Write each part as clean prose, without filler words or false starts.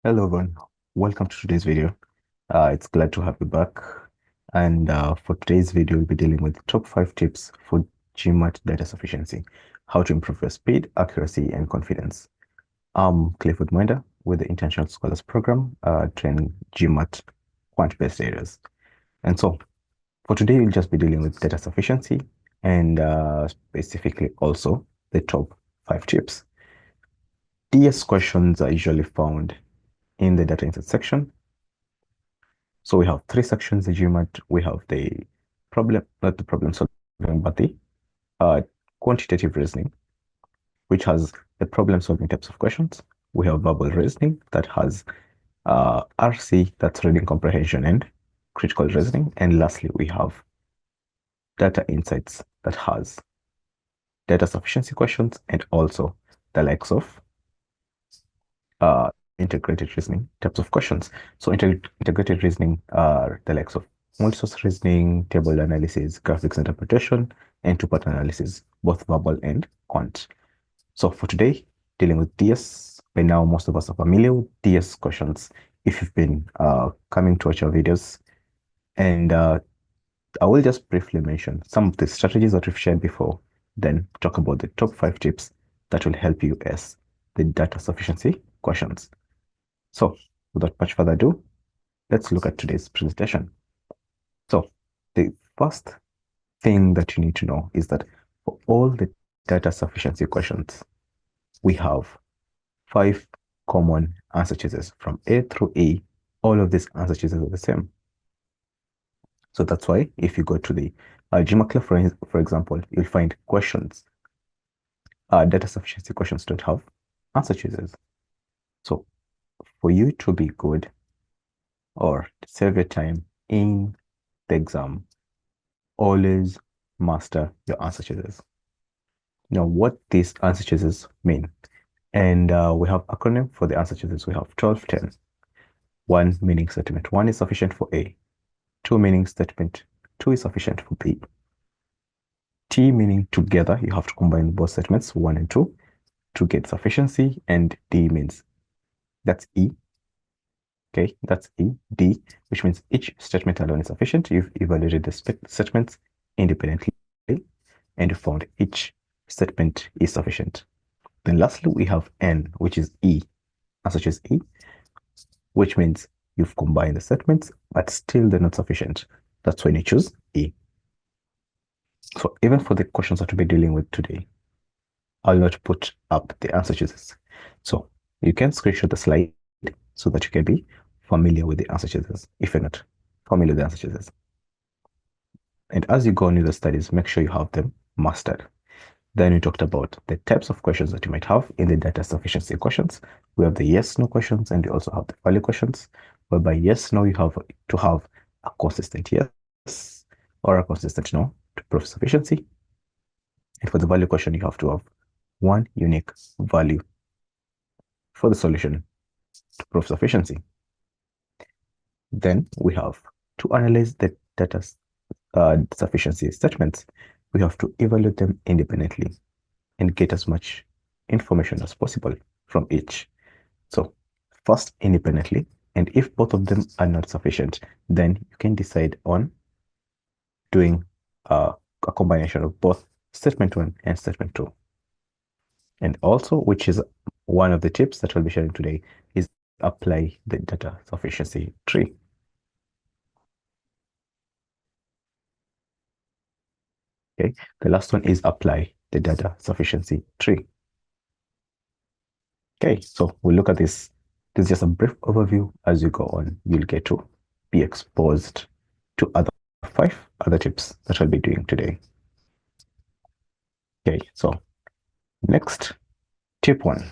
Hello everyone, welcome to today's video. It's glad to have you back. And for today's video, we'll be dealing with top 5 tips for GMAT data sufficiency, how to improve your speed, accuracy, and confidence. I'm Clifford Mwenda with the International Scholars Program, training GMAT quant-based areas. And so for today, we'll just be dealing with data sufficiency and specifically also the top 5 tips. DS questions are usually found in the data insight section. So we have 3 sections in GMAT. We have the problem, not the problem solving, but the quantitative reasoning, which has the problem solving types of questions. We have verbal reasoning that has RC, that's reading comprehension and critical reasoning. And lastly, we have data insights that has data sufficiency questions and also the likes of integrated reasoning types of questions. So integrated reasoning are the likes of multi-source reasoning, table analysis, graphics interpretation, and two-part analysis, both verbal and quant. So for today, dealing with DS, by now most of us are familiar with DS questions if you've been coming to watch our videos. And I will just briefly mention some of the strategies that we've shared before, then talk about the top 5 tips that will help you as the data sufficiency questions. So without much further ado, let's look at today's presentation. So the first thing that you need to know is that for all the data sufficiency questions, we have 5 common answer choices from A through E. All of these answer choices are the same. So that's why if you go to the GMAT, for example, you'll find questions. Data sufficiency questions don't have answer choices. So for you to be good or to save your time in the exam, always master your answer choices. Now, what these answer choices mean, and we have acronym for the answer choices. We have 12, 10. 1 meaning statement 1 is sufficient for A. 2 meaning statement 2 is sufficient for B. T meaning together, you have to combine both statements 1 and 2 to get sufficiency, and D means that's E. Okay, that's E. D, which means each statement alone is sufficient. You've evaluated the statements independently and you found each statement is sufficient. Then lastly, we have N, which is E, such as E, which means you've combined the statements, but still they're not sufficient. That's when you choose E. So even for the questions that we'll be dealing with today, I'll not put up the answer choices. So you can screenshot the slide so that you can be familiar with the answer choices if you're not familiar with the answer choices. And as you go on with the studies, make sure you have them mastered. Then we talked about the types of questions that you might have in the data sufficiency questions. We have the yes/no questions, and we also have the value questions, whereby yes/no, you have to have a consistent yes or a consistent no to prove sufficiency. And for the value question, you have to have one unique value for the solution to prove sufficiency. Then we have to analyze the data sufficiency statements. We have to evaluate them independently and get as much information as possible from each. So first independently, and if both of them are not sufficient, then you can decide on doing a combination of both statement 1 and statement 2. And also, which is one of the tips that we'll be sharing today, is apply the data sufficiency tree. Okay, the last one is apply the data sufficiency tree. Okay, so we'll look at this. This is just a brief overview. As you go on, you'll get to be exposed to 5 other tips that I'll be doing today. Okay, so next, tip 1.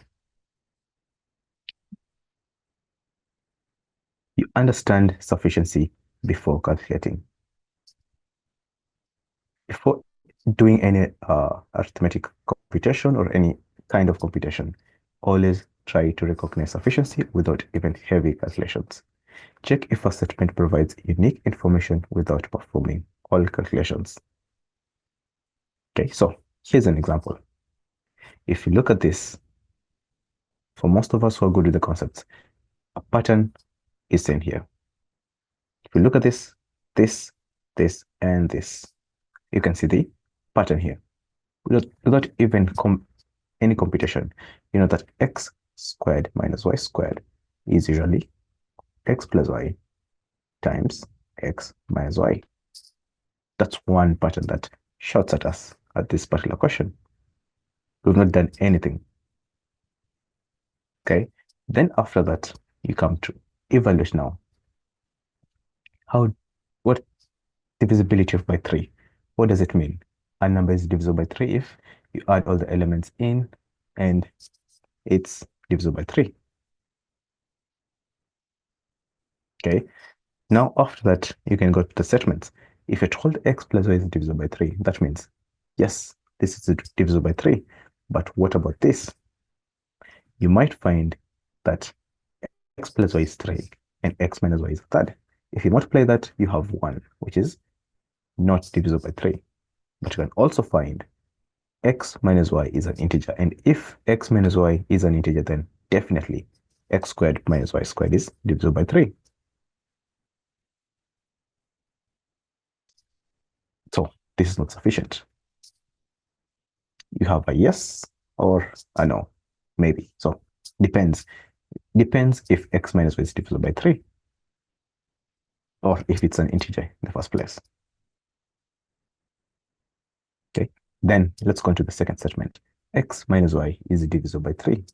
You understand sufficiency before calculating. Before doing any arithmetic computation or any kind of computation, always try to recognize sufficiency without even heavy calculations. Check if a statement provides unique information without performing all calculations. Okay, so here's an example. If you look at this, for most of us who are good with the concepts, a pattern is seen here. If you look at this, this, and this, you can see the pattern here. Without even any computation, you know that x squared minus y squared is usually x plus y times x minus y. That's one pattern that shouts at us at this particular question. We've not done anything. Okay. Then after that, you come to evaluate now. What divisibility of by 3? What does it mean? A number is divisible by 3 if you add all the elements in and it's divisible by 3. Okay. Now after that, you can go to the statements. If you're told x plus y is divisible by 3, that means, yes, this is divisible by 3. But what about this? You might find that x plus y is 3 and x minus y is a third. If you multiply that, you have 1, which is not divisible by 3. But you can also find x minus y is an integer. And if x minus y is an integer, then definitely x squared minus y squared is divisible by 3. So this is not sufficient. You have a yes or a no, maybe. So depends. Depends if x minus y is divisible by 3 or if it's an integer in the first place. Okay, then let's go into the second statement. X minus y is divisible by 3.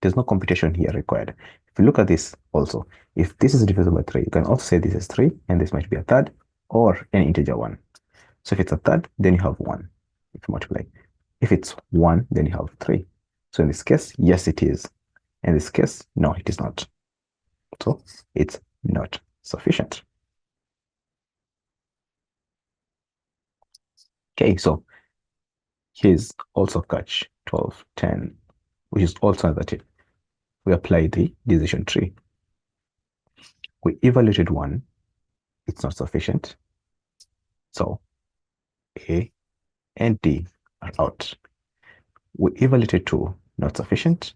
There's no computation here required. If you look at this also, if this is divisible by 3, you can also say this is 3 and this might be a third or an integer 1. So if it's a third, then you have 1 if you multiply. If it's 1, then you have 3. So in this case, yes, it is. In this case, no, it is not. So it's not sufficient. Okay, so here's also catch 12, 10, which is also negative. We apply the decision tree. We evaluated 1. It's not sufficient. So A and D are out. We evaluated 2, not sufficient.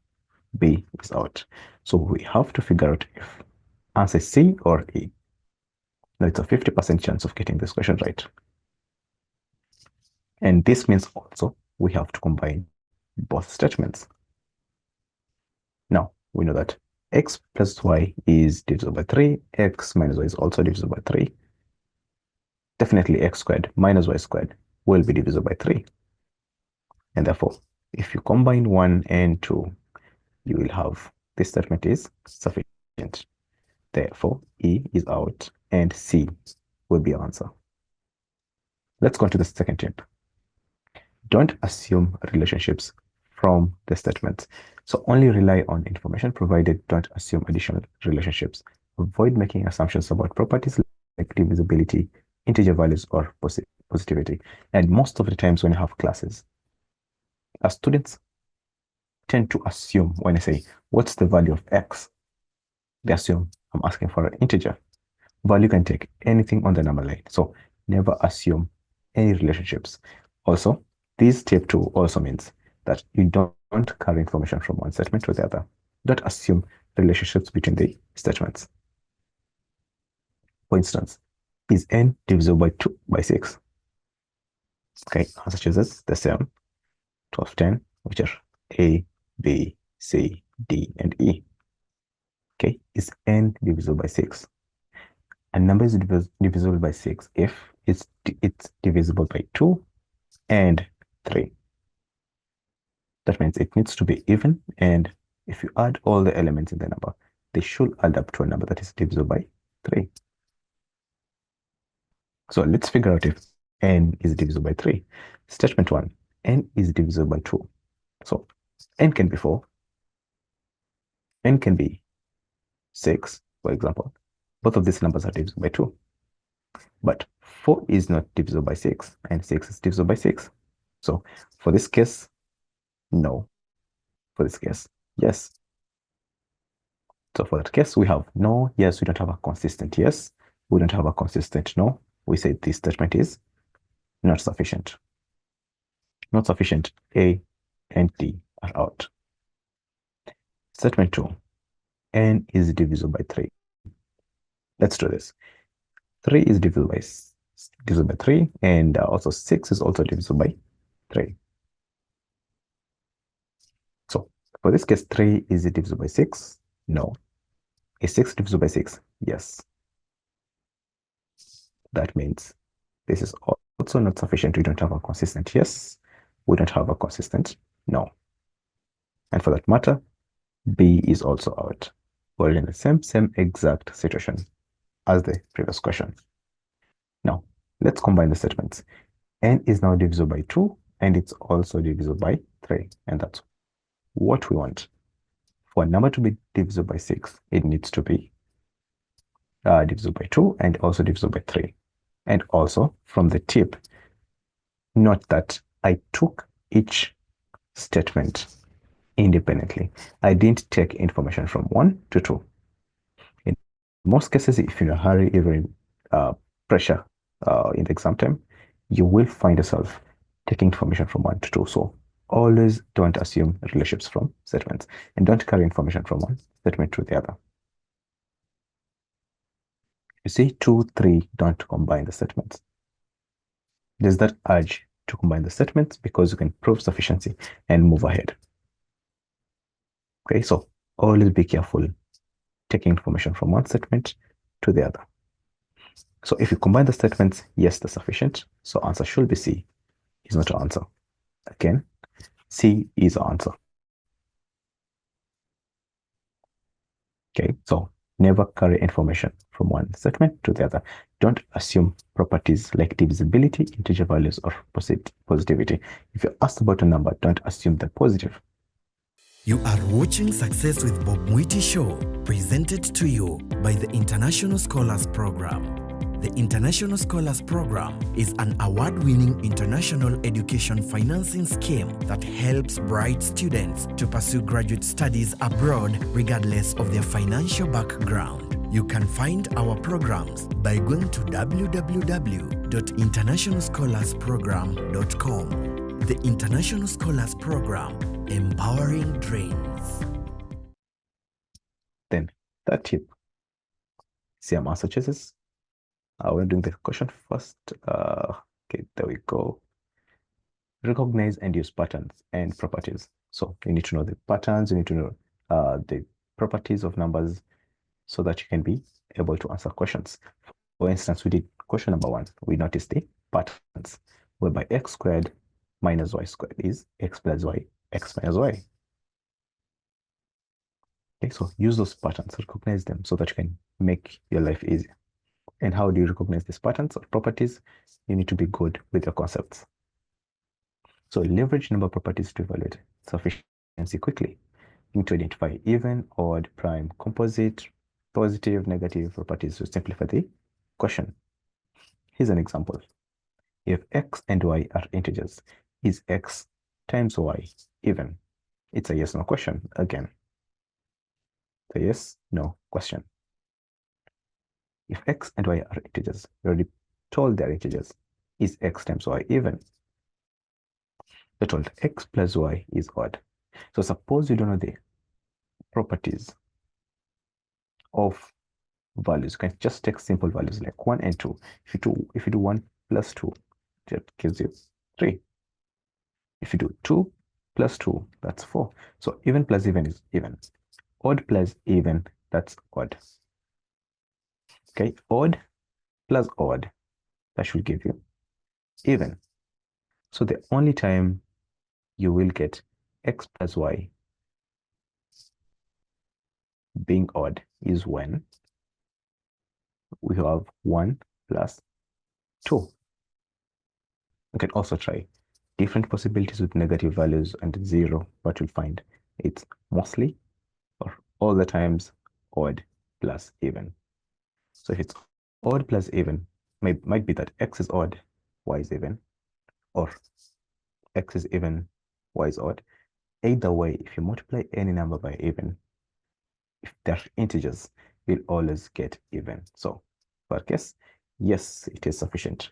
B is out. So we have to figure out if answer is C or E. Now it's a 50% chance of getting this question right. And this means also we have to combine both statements. Now we know that x plus y is divisible by 3, x minus y is also divisible by 3. Definitely x squared minus y squared will be divisible by 3. And therefore, if you combine 1 and 2, you will have this statement is sufficient. Therefore, E is out and C will be our answer. Let's go to the second tip. Don't assume relationships from the statements. So only rely on information provided. Don't assume additional relationships. Avoid making assumptions about properties like divisibility, integer values, or positivity. And most of the times when you have classes, our students tend to assume when I say, what's the value of X? They assume I'm asking for an integer. Value can take anything on the number line. So never assume any relationships. Also, this step 2 also means that you don't carry information from one statement to the other. Don't assume relationships between the statements. For instance, is n divisible by 2 by 6? Okay, answer chooses the same 12, 10, which are A, B, C, D, and E. Okay, is n divisible by 6? A number is divisible by 6 if it's divisible by 2 and 3. That means it needs to be even, and if you add all the elements in the number, they should add up to a number that is divisible by 3. So let's figure out if n is divisible by 3. Statement 1, n is divisible by 2. So n can be 4, n can be 6, for example. Both of these numbers are divisible by 2. But 4 is not divisible by 6, and 6 is divisible by 6. So for this case, no. For this case, yes. So for that case, we have no, yes, we don't have a consistent yes. We don't have a consistent no. We say this statement is not sufficient. Not sufficient, A and D are out. Statement 2, n is divisible by 3. Let's do this. 3 is divisible by 3, and also 6 is also divisible by 3. So for this case, 3 is divisible by 6? No. Is 6 divisible by 6? Yes. That means this is also not sufficient. We don't have a consistent yes. We don't have a consistent no. And for that matter, B is also out. We're in the same exact situation as the previous question. Now, let's combine the statements. N is now divisible by 2, and it's also divisible by 3. And that's what we want. For a number to be divisible by 6, it needs to be divisible by 2 and also divisible by 3. And also, from the tip, note that I took each statement independently. I didn't take information from 1 to 2. In most cases, if you're in a hurry, even pressure in the exam time, you will find yourself taking information from 1 to 2. So always don't assume relationships from statements, and don't carry information from one statement to the other. You see 2, 3, don't combine the statements. There's that urge to combine the statements because you can prove sufficiency and move ahead. Okay, so always be careful taking information from one statement to the other. So if you combine the statements, yes, they're sufficient. So answer should be C. Is not our answer. Again, C is our answer. Okay, so never carry information from one statement to the other. Don't assume properties like divisibility, integer values, or positivity. If you're asked about a number, don't assume the positive. You are watching Success with Bob Mwiti Show, presented to you by the International Scholars Program. The International Scholars Program is an award-winning international education financing scheme that helps bright students to pursue graduate studies abroad regardless of their financial background. You can find our programs by going to www.internationalscholarsprogram.com. The International Scholars Program, empowering dreams. Then, that tip. See our answer choices. We're doing the question first. Okay, there we go. Recognize and use patterns and properties. So you need to know the patterns, you need to know the properties of numbers so that you can be able to answer questions. For instance, we did question number 1. We noticed the patterns, whereby x squared minus y squared is x plus y, x minus y. Okay, so use those patterns, recognize them so that you can make your life easy. And how do you recognize these patterns or properties? You need to be good with your concepts. So leverage number properties to evaluate sufficiency quickly. You need to identify even, odd, prime, composite, positive, negative properties to simplify the question. Here's an example. If x and y are integers, is x times y even? It's a yes/no question again. It's a yes/no question. If x and y are integers, we already told they're integers. Is x times y even? We're told x plus y is odd. So suppose you don't know the properties of values. You can just take simple values like 1 and 2. If you do 1 plus 2, that gives you 3. If you do 2 plus 2, that's 4. So even plus even is even. Odd plus even, that's odd. Okay, odd plus odd, that should give you even. So the only time you will get x plus y being odd is when we have 1 plus 2. You can also try different possibilities with negative values and 0, but you'll find it's mostly or all the times odd plus even. So if it's odd plus even, might be that x is odd, y is even, or x is even, y is odd. Either way, if you multiply any number by even, if they're integers, you'll always get even. So for our case, yes, it is sufficient.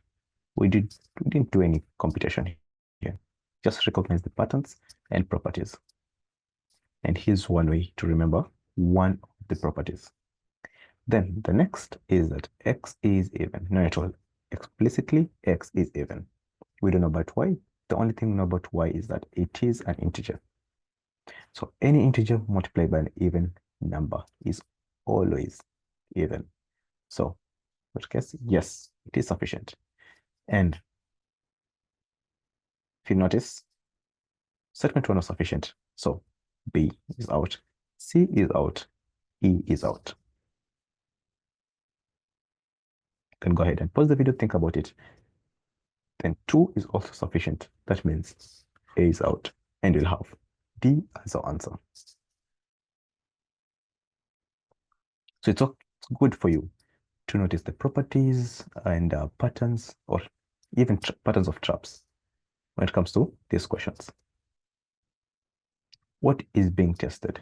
We didn't do any computation here. Just recognize the patterns and properties. And here's one way to remember one of the properties. Then the next is that x is even. No, at all. Explicitly, x is even. We don't know about y. The only thing we know about y is that it is an integer. So any integer multiplied by an even number is always even. So, in which case, yes, it is sufficient. And if you notice, statement 1 was sufficient. So B is out, C is out, E is out. Then go ahead and pause the video, think about it. Then 2 is also sufficient. That means A is out, and you'll have D as our answer. So it's good for you to notice the properties and patterns, or even patterns of traps when it comes to these questions. What is being tested?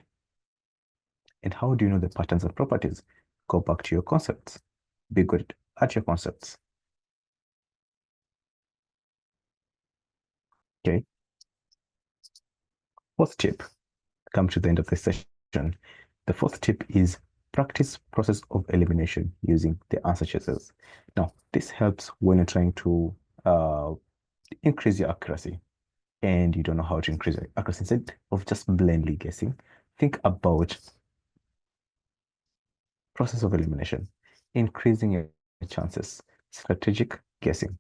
And how do you know the patterns and properties? Go back to your concepts. Be good at your concepts. Okay. Fourth tip. Come to the end of this session. The fourth tip is practice process of elimination using the answer chasers. Now, this helps when you're trying to increase your accuracy and you don't know how to increase your accuracy. Instead of just blindly guessing, think about process of elimination, increasing your chances, strategic guessing.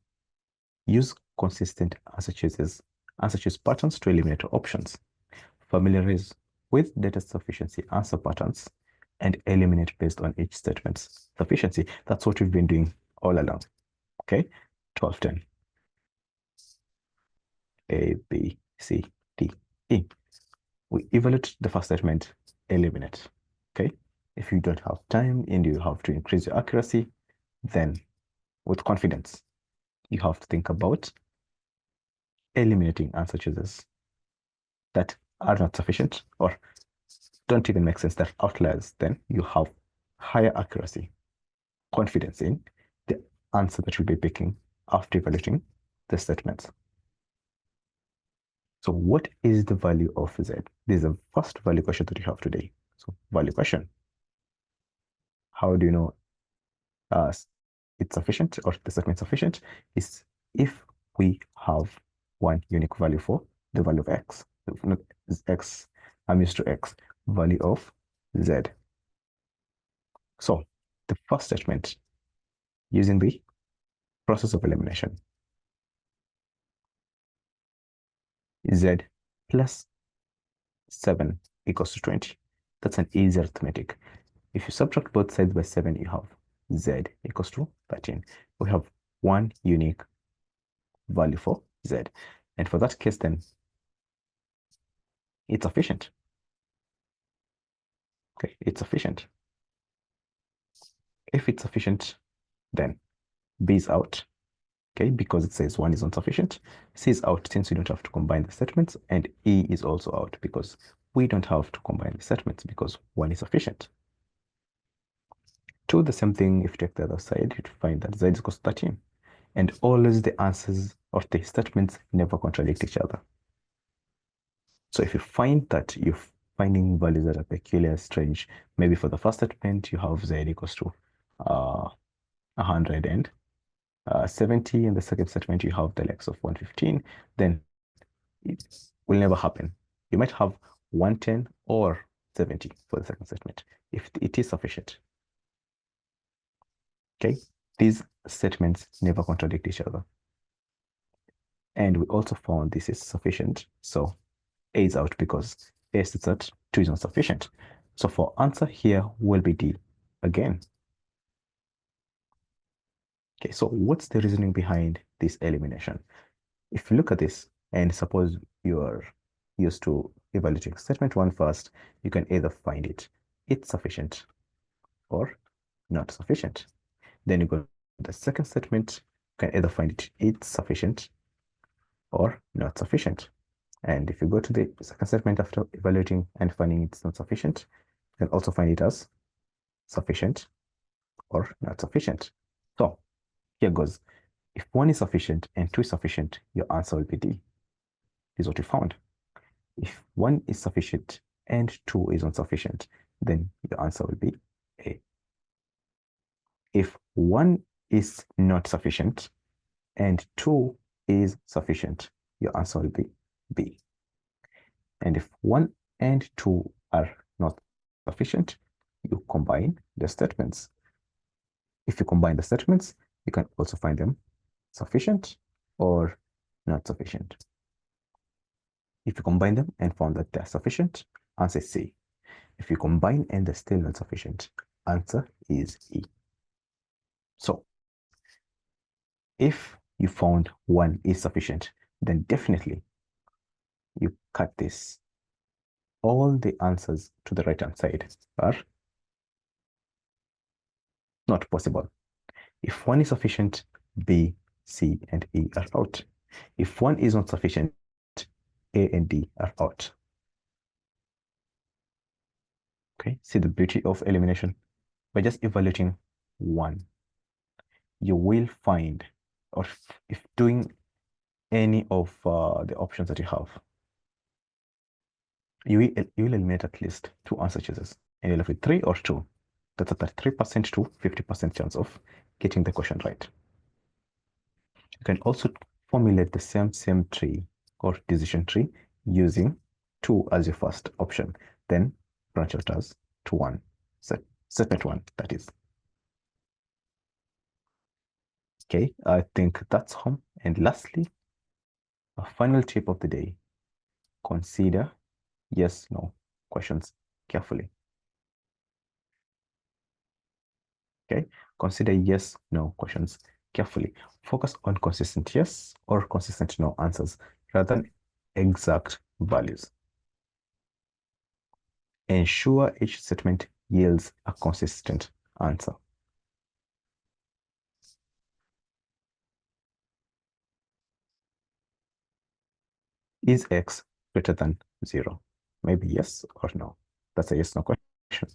Use consistent answer chase patterns to eliminate options. Familiarize with data sufficiency answer patterns and eliminate based on each statement's sufficiency. That's what we've been doing all along. Okay, 1210. A, B, C, D, E. We evaluate the first statement, eliminate. Okay, if you don't have time and you have to increase your accuracy, then with confidence, you have to think about eliminating answer choices that are not sufficient or don't even make sense, that outliers. Then you have higher accuracy, confidence in the answer that you'll be picking after evaluating the statements. So what is the value of Z? This is the first value question that you have today. So value question. How do you know it's sufficient or the statement sufficient? Is if we have one unique value for the value of X. Not X, I'm used to X, value of Z. So the first statement using the process of elimination, Z plus 7 equals to 20. That's an easy arithmetic. If you subtract both sides by 7, you have Z equals to 13. We have one unique value for Z. And for that case, then it's sufficient. Okay, it's sufficient. If it's sufficient, then B is out. Okay, because it says 1 is insufficient. C is out since we don't have to combine the statements, and E is also out because we don't have to combine the statements because 1 is sufficient. To the same thing, if you take the other side, you'd find that Z equals 13. And always the answers or the statements never contradict each other. So if you find that you're finding values that are peculiar, strange, maybe for the first statement, you have Z equals to 170, and the second statement, you have the likes of 115, then it will never happen. You might have 110 or 70 for the second statement if it is sufficient. Okay, these statements never contradict each other. And we also found this is sufficient. So A is out because A sits at 2 is not sufficient. So for answer here will be D again. Okay, so what's the reasoning behind this elimination? If you look at this, and suppose you're used to evaluating statement 1 first, you can either find it's sufficient or not sufficient. Then you go to the second statement, you can either find it's sufficient or not sufficient. And if you go to the second statement after evaluating and finding it's not sufficient, you can also find it as sufficient or not sufficient. So here goes. If 1 is sufficient and 2 is sufficient, your answer will be D. This is what we found. If 1 is sufficient and 2 is insufficient, then your answer will be A. If 1 is not sufficient and 2 is sufficient, your answer will be B. And if 1 and 2 are not sufficient, you combine the statements. If you combine the statements, you can also find them sufficient or not sufficient. If you combine them and found that they're sufficient, answer is C. If you combine and they're still not sufficient, answer is E. So, if you found 1 is sufficient, then definitely you cut this. All the answers to the right-hand side are not possible. If 1 is sufficient, B, C, and E are out. If 1 is not sufficient, A and D are out. Okay, see the beauty of elimination? By just evaluating 1, you will find, or if doing any of the options that you have, you will eliminate at least 2 answer choices, and you're left with 3 or 2. That's a 33% to 50% chance of getting the question right. You can also formulate the same tree or decision tree using 2 as your first option, then branch out as to 1, statement 1, that is. Okay, I think that's home. And lastly, a final tip of the day: consider yes, no questions carefully. Okay, consider yes, no questions carefully. Focus on consistent yes or consistent no answers rather than exact values. Ensure each statement yields a consistent answer. Is X greater than 0? Maybe yes or no. That's a yes, no question.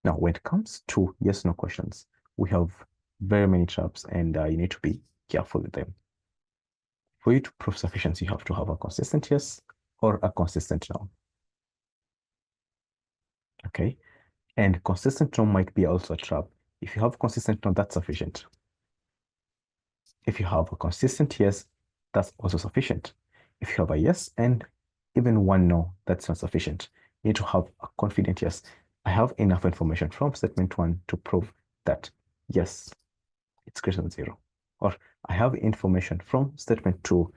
Now, when it comes to yes, no questions, we have very many traps, and you need to be careful with them. For you to prove sufficiency, you have to have a consistent yes or a consistent no. Okay, and consistent no might be also a trap. If you have consistent no, that's sufficient. If you have a consistent yes, that's also sufficient. If you have a yes and even one no, that's not sufficient. You need to have a confident yes. I have enough information from statement 1 to prove that yes, it's greater than 0. Or I have information from statement 2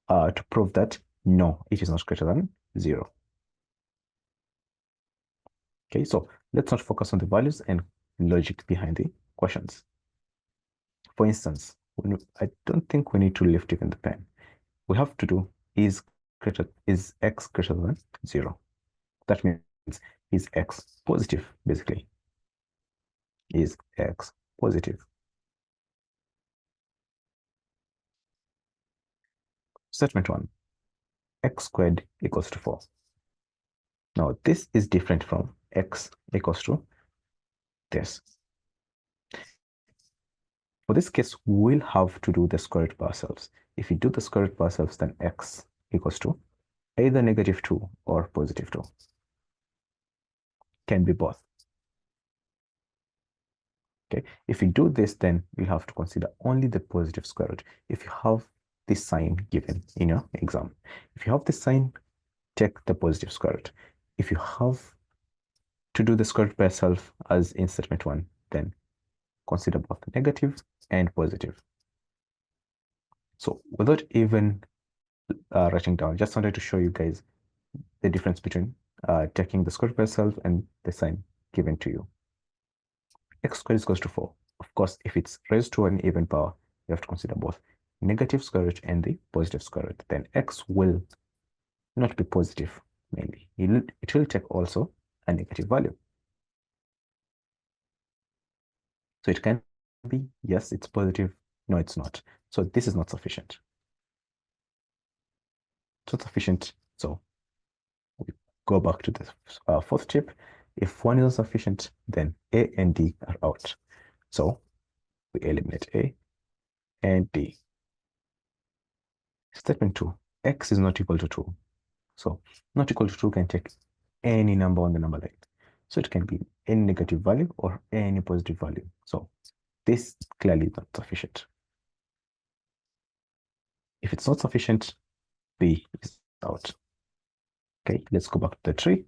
to prove that no, it is not greater than 0. Okay, so let's not focus on the values and logic behind the questions. For instance, I don't think we need to lift even the pen. We have to do is X greater than 0. That means is X positive, basically. Is X positive? Statement 1, X squared equals to 4. Now, this is different from X equals to this. For this case, we'll have to do the square root by ourselves. If we do the square root by ourselves, then X equals to either -2 or +2. Can be both. Okay, if we do this, then we'll have to consider only the positive square root. If you have this sign given in your exam, if you have this sign, take the positive square root. If you have to do the square root by yourself, as in statement 1, then consider both negative and positive. So without even writing down, just wanted to show you guys the difference between taking the square root by yourself and the sign given to you. X squared is equal to 4. Of course, if it's raised to an even power, you have to consider both negative square root and the positive square root. Then X will not be positive mainly. It will take also a negative value. So it can be, yes, it's positive. No, it's not. So this is not sufficient. It's not sufficient. So we go back to the fourth tip. If 1 is not sufficient, then A and D are out. So we eliminate A and D. Statement 2, X is not equal to 2. So not equal to 2 can take any number on the number line. So it can be any negative value or any positive value. So this clearly is not sufficient. If it's not sufficient, B is out. Okay, let's go back to the tree.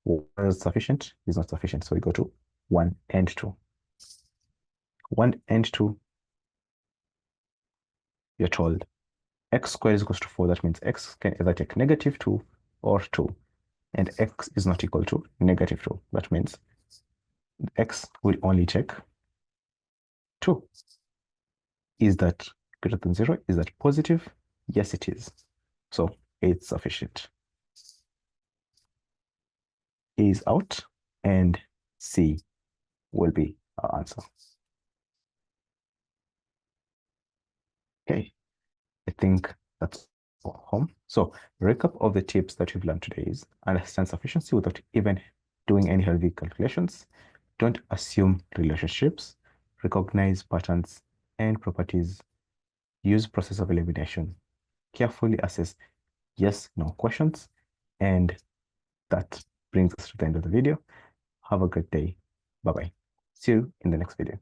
What is sufficient is not sufficient. So we go to 1 and 2. 1 and 2, you're told x squared is equal to 4. That means x can either take negative 2 or 2. And x is not equal to negative 2. That means x will only take 2. Is that greater than 0? Is that positive? Yes, it is. So it's sufficient. A is out, and C will be our answer. Okay, I think that's all home. So recap of the tips that we've learned today is understand sufficiency without even doing any heavy calculations. Don't assume relationships. Recognize patterns and properties. Use process of elimination. Carefully assess yes, no questions. And that brings us to the end of the video. Have a great day. Bye-bye. See you in the next video.